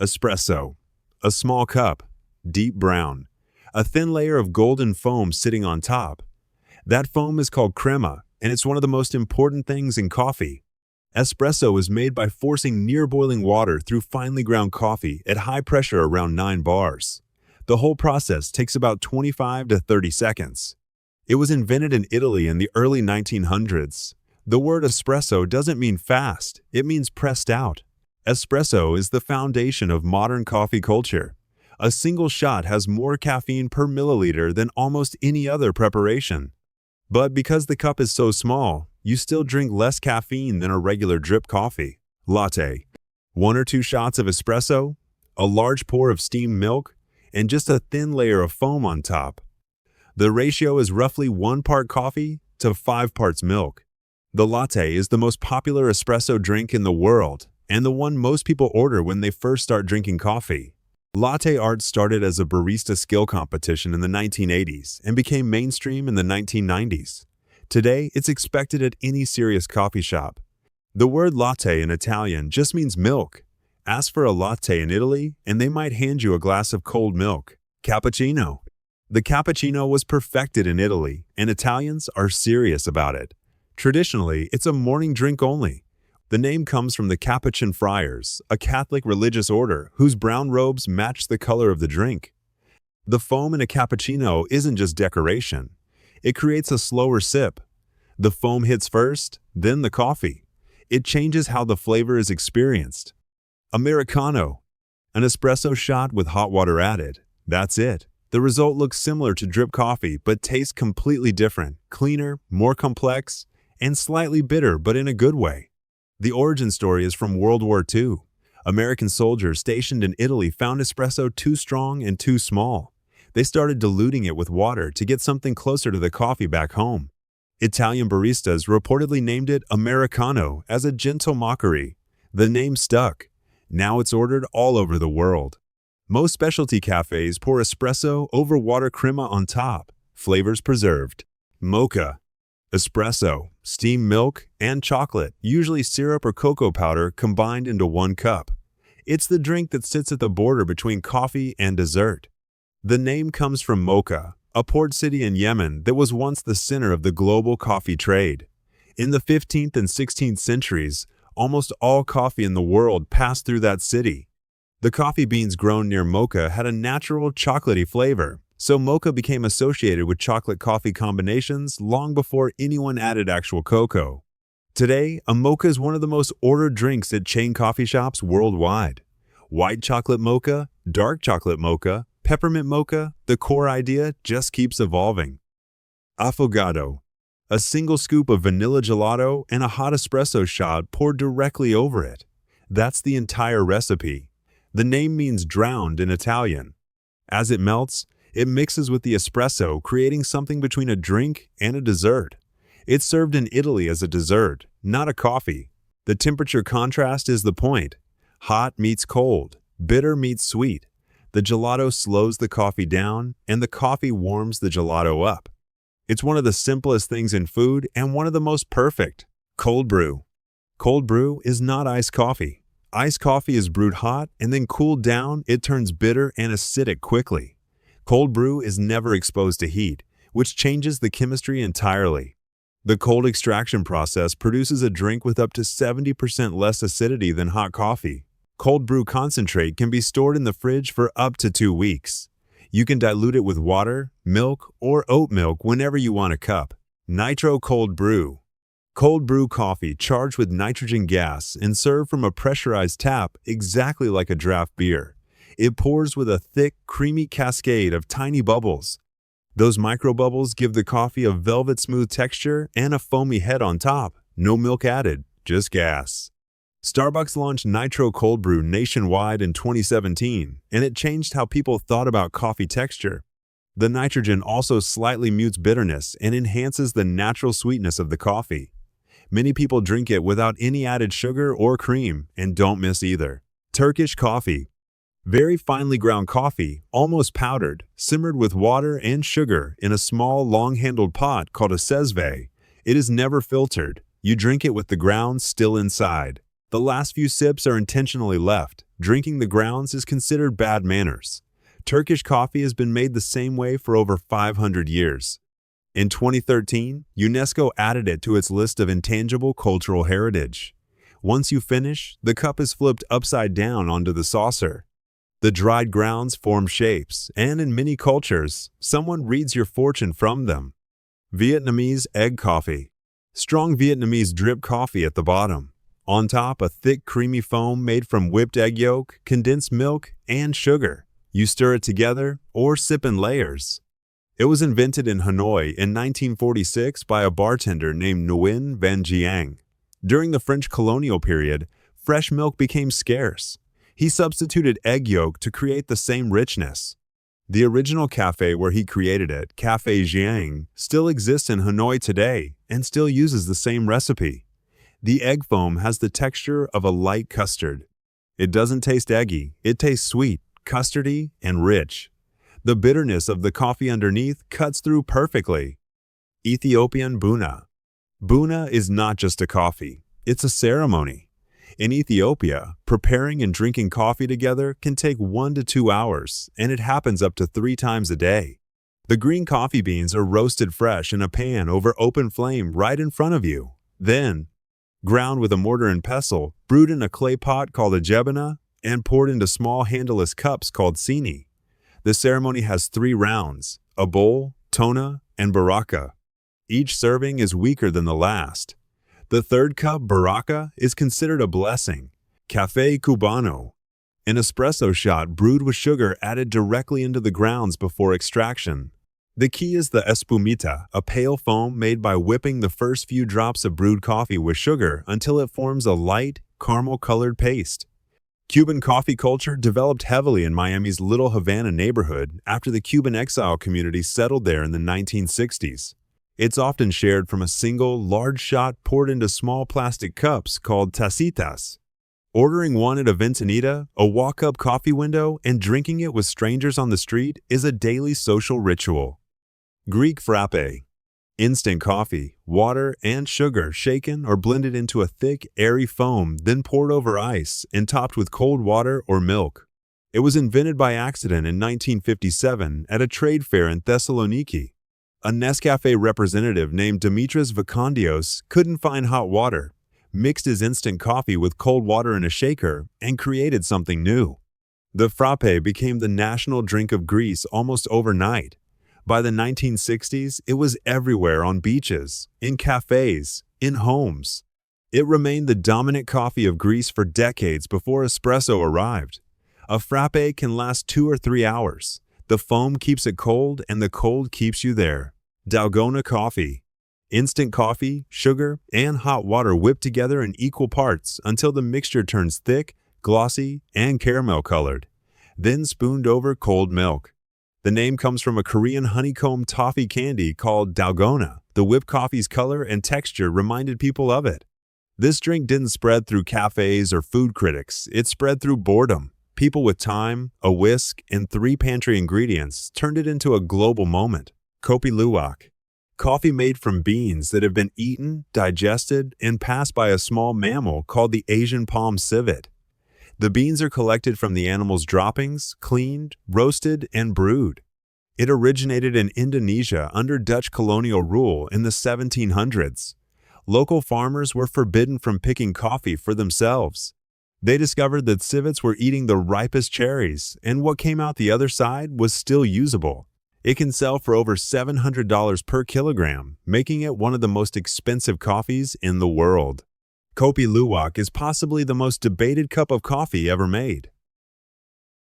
Espresso. A small cup, deep brown. A thin layer of golden foam sitting on top. That foam is called crema, and it's one of the most important things in coffee. Espresso is made by forcing near-boiling water through finely ground coffee at high pressure around 9 bars. The whole process takes about 25 to 30 seconds. It was invented in Italy in the early 1900s. The word espresso doesn't mean fast, it means pressed out. Espresso is the foundation of modern coffee culture. A single shot has more caffeine per milliliter than almost any other preparation. But because the cup is so small, you still drink less caffeine than a regular drip coffee. Latte. 1 or 2 shots of espresso, a large pour of steamed milk, and just a thin layer of foam on top. The ratio is roughly 1 part coffee to 5 parts milk. The latte is the most popular espresso drink in the world, and the one most people order when they first start drinking coffee. Latte art started as a barista skill competition in the 1980s and became mainstream in the 1990s. Today, it's expected at any serious coffee shop. The word latte in Italian just means milk. Ask for a latte in Italy, and they might hand you a glass of cold milk. Cappuccino. The cappuccino was perfected in Italy, and Italians are serious about it. Traditionally, it's a morning drink only. The name comes from the Capuchin friars, a Catholic religious order whose brown robes match the color of the drink. The foam in a cappuccino isn't just decoration. It creates a slower sip. The foam hits first, then the coffee. It changes how the flavor is experienced. Americano. An espresso shot with hot water added. That's it. The result looks similar to drip coffee but tastes completely different, cleaner, more complex, and slightly bitter but in a good way. The origin story is from World War II. American soldiers stationed in Italy found espresso too strong and too small. They started diluting it with water to get something closer to the coffee back home. Italian baristas reportedly named it Americano as a gentle mockery. The name stuck. Now it's ordered all over the world. Most specialty cafes pour espresso over water crema on top, flavors preserved. Mocha. Espresso, steamed milk, and chocolate, usually syrup or cocoa powder combined into 1 cup. It's the drink that sits at the border between coffee and dessert. The name comes from Mocha, a port city in Yemen that was once the center of the global coffee trade. In the 15th and 16th centuries, almost all coffee in the world passed through that city. The coffee beans grown near Mocha had a natural chocolatey flavor, so Mocha became associated with chocolate-coffee combinations long before anyone added actual cocoa. Today, a mocha is one of the most ordered drinks at chain coffee shops worldwide. White chocolate mocha, dark chocolate mocha, peppermint mocha, the core idea just keeps evolving. Affogato. A single scoop of vanilla gelato and a hot espresso shot poured directly over it. That's the entire recipe. The name means drowned in Italian. As it melts, it mixes with the espresso, creating something between a drink and a dessert. It's served in Italy as a dessert, not a coffee. The temperature contrast is the point. Hot meets cold, bitter meets sweet. The gelato slows the coffee down, and the coffee warms the gelato up. It's one of the simplest things in food and one of the most perfect. Cold brew. Cold brew is not iced coffee. Iced coffee is brewed hot, and then cooled down, it turns bitter and acidic quickly. Cold brew is never exposed to heat, which changes the chemistry entirely. The cold extraction process produces a drink with up to 70% less acidity than hot coffee. Cold brew concentrate can be stored in the fridge for up to 2 weeks. You can dilute it with water, milk, or oat milk whenever you want a cup. Nitro cold brew. Cold brew coffee charged with nitrogen gas and served from a pressurized tap exactly like a draft beer. It pours with a thick, creamy cascade of tiny bubbles. Those microbubbles give the coffee a velvet-smooth texture and a foamy head on top. No milk added, just gas. Starbucks launched Nitro Cold Brew nationwide in 2017, and it changed how people thought about coffee texture. The nitrogen also slightly mutes bitterness and enhances the natural sweetness of the coffee. Many people drink it without any added sugar or cream, and don't miss either. Turkish coffee. Very finely ground coffee, almost powdered, simmered with water and sugar in a small, long-handled pot called a sezve. It is never filtered. You drink it with the grounds still inside. The last few sips are intentionally left. Drinking the grounds is considered bad manners. Turkish coffee has been made the same way for over 500 years. In 2013, UNESCO added it to its list of intangible cultural heritage. Once you finish, the cup is flipped upside down onto the saucer. The dried grounds form shapes, and in many cultures, someone reads your fortune from them. Vietnamese egg coffee. Strong Vietnamese drip coffee at the bottom. On top, a thick, creamy foam made from whipped egg yolk, condensed milk, and sugar. You stir it together or sip in layers. It was invented in Hanoi in 1946 by a bartender named Nguyen Van Giang. During the French colonial period, fresh milk became scarce. He substituted egg yolk to create the same richness. The original cafe where he created it, Café Giang, still exists in Hanoi today and still uses the same recipe. The egg foam has the texture of a light custard. It doesn't taste eggy, it tastes sweet, custardy, and rich. The bitterness of the coffee underneath cuts through perfectly. Ethiopian Buna. Buna is not just a coffee, it's a ceremony. In Ethiopia, preparing and drinking coffee together can take 1 to 2 hours, and it happens up to 3 times a day. The green coffee beans are roasted fresh in a pan over open flame right in front of you. Then, ground with a mortar and pestle, brewed in a clay pot called a jebana, and poured into small handleless cups called sini. The ceremony has 3 rounds: a bowl, tona, and baraka. Each serving is weaker than the last. The third cup, baraka, is considered a blessing. Café Cubano. An espresso shot brewed with sugar added directly into the grounds before extraction. The key is the espumita, a pale foam made by whipping the first few drops of brewed coffee with sugar until it forms a light, caramel-colored paste. Cuban coffee culture developed heavily in Miami's Little Havana neighborhood after the Cuban exile community settled there in the 1960s. It's often shared from a single, large shot poured into small plastic cups called tacitas. Ordering one at a ventanita, a walk-up coffee window, and drinking it with strangers on the street is a daily social ritual. Greek frappe. Instant coffee, water, and sugar shaken or blended into a thick, airy foam, then poured over ice and topped with cold water or milk. It was invented by accident in 1957 at a trade fair in Thessaloniki. A Nescafe representative named Dimitris Vakandios couldn't find hot water, mixed his instant coffee with cold water in a shaker, and created something new. The frappe became the national drink of Greece almost overnight. By the 1960s, it was everywhere on beaches, in cafes, in homes. It remained the dominant coffee of Greece for decades before espresso arrived. A frappe can last 2 or 3 hours. The foam keeps it cold and the cold keeps you there. Dalgona coffee. Instant coffee, sugar, and hot water whipped together in equal parts until the mixture turns thick, glossy, and caramel-colored. Then spooned over cold milk. The name comes from a Korean honeycomb toffee candy called Dalgona. The whipped coffee's color and texture reminded people of it. This drink didn't spread through cafes or food critics. It spread through boredom. People with time, a whisk, and 3 pantry ingredients turned it into a global moment. Kopi Luwak. Coffee made from beans that have been eaten, digested, and passed by a small mammal called the Asian palm civet. The beans are collected from the animal's droppings, cleaned, roasted, and brewed. It originated in Indonesia under Dutch colonial rule in the 1700s. Local farmers were forbidden from picking coffee for themselves. They discovered that civets were eating the ripest cherries, and what came out the other side was still usable. It can sell for over $700 per kilogram, making it one of the most expensive coffees in the world. Kopi Luwak is possibly the most debated cup of coffee ever made.